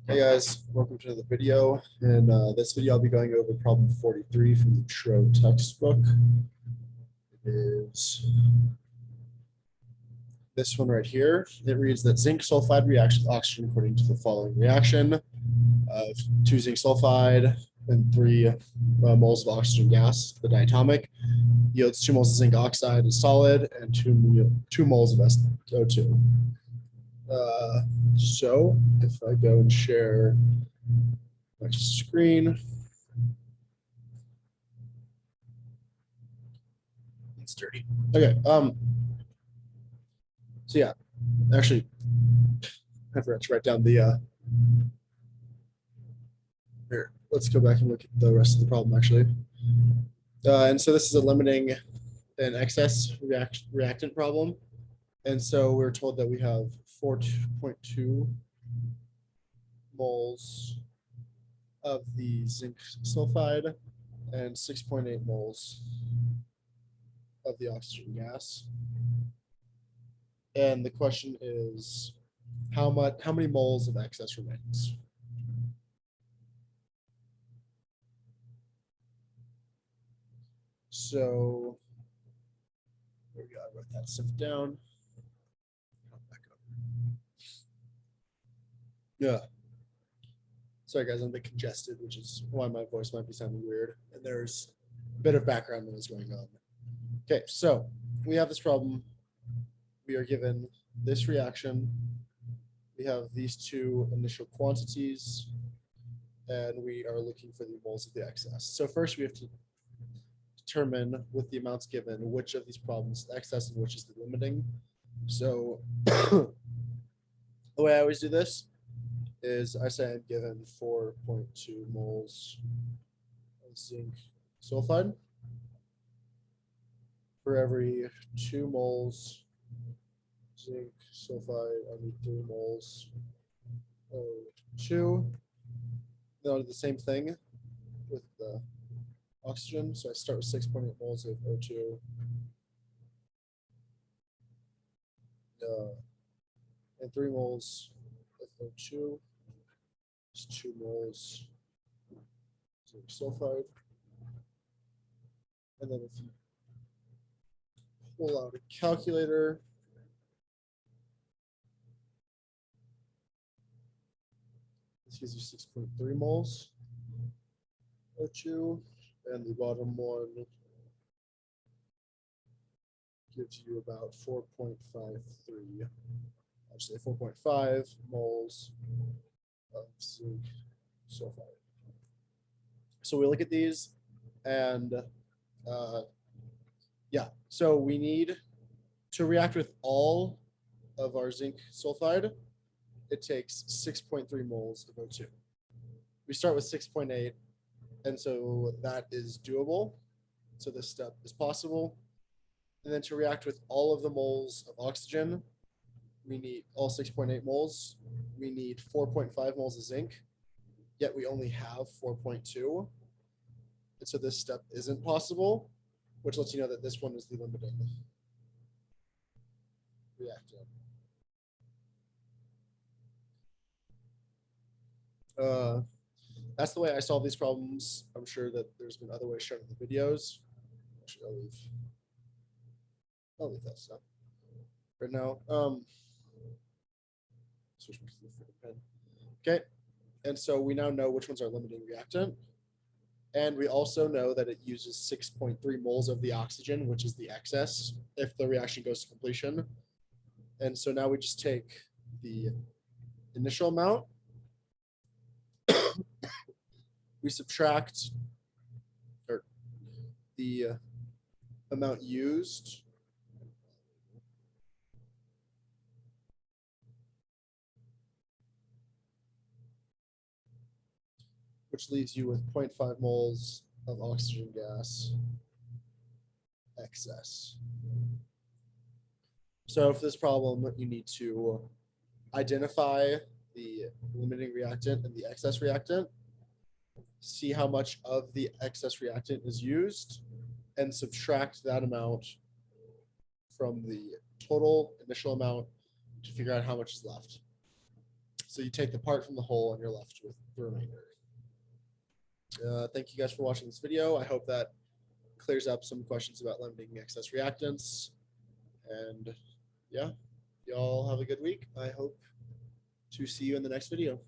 Hey guys, welcome to the video. In this video, I'll be going over problem 43 from the Tro textbook. It is this one right here. It reads that zinc sulfide reacts with oxygen according to the following reaction of 2 zinc sulfide and 3 moles of oxygen gas, the diatomic, yields 2 moles of zinc oxide as solid and 2 moles of SO2. So if I go and share my screen, it's dirty. Okay. So yeah, actually, I forgot to write down the. Here, let's go back and look at the rest of the problem actually. And so this is a limiting an excess reactant problem. And so we're told that we have 4.2 moles of the zinc sulfide and 6.8 moles of the oxygen gas. And the question is, how many moles of excess remains? So there we go. I wrote that stuff down. Back up. Yeah. Sorry guys, I'm a bit congested, which is why my voice might be sounding weird. And there's a bit of background noise going on. Okay, so we have this problem. We are given this reaction. We have these two initial quantities, and we are looking for the moles of the excess. So first we have to determine with the amounts given which of these problems is the excess and which is the limiting. So the way I always do this is I say I'm given 4.2 moles of zinc sulfide. For every 2 moles zinc sulfide, I need 3 moles of O2. Then I'll do the same thing with the oxygen. So I start with 6.8 moles of O2. And 3 moles of O2. It's 2 moles zinc sulfide. And then if you pull out a calculator, this gives you 6.3 moles O2, and the bottom one gives you about 4.53. Actually, 4.5 moles of zinc sulfide. So we look at these, and yeah, so we need to react with all of our zinc sulfide. It takes 6.3 moles of O2. We start with 6.8, and so that is doable. So this step is possible. And then to react with all of the moles of oxygen, we need all 6.8 moles. We need 4.5 moles of zinc, yet we only have 4.2. And so this step isn't possible, which lets you know that this one is the limiting reactant. That's the way I solve these problems. I'm sure that there's been other ways shown in the videos. Actually, I'll leave that stuff right now. Switch to the pen. Okay, and so we now know which one's our limiting reactant. And we also know that it uses 6.3 moles of the oxygen, which is the excess if the reaction goes to completion. And so now we just take the initial amount, we subtract the amount used, which leaves you with 0.5 moles of oxygen gas excess. So for this problem, you need to identify the limiting reactant and the excess reactant, see how much of the excess reactant is used, and subtract that amount from the total initial amount to figure out how much is left. So you take the part from the whole and you're left with the remainder. Thank you guys for watching this video. I hope that clears up some questions about limiting excess reactants. And yeah, y'all have a good week. I hope to see you in the next video.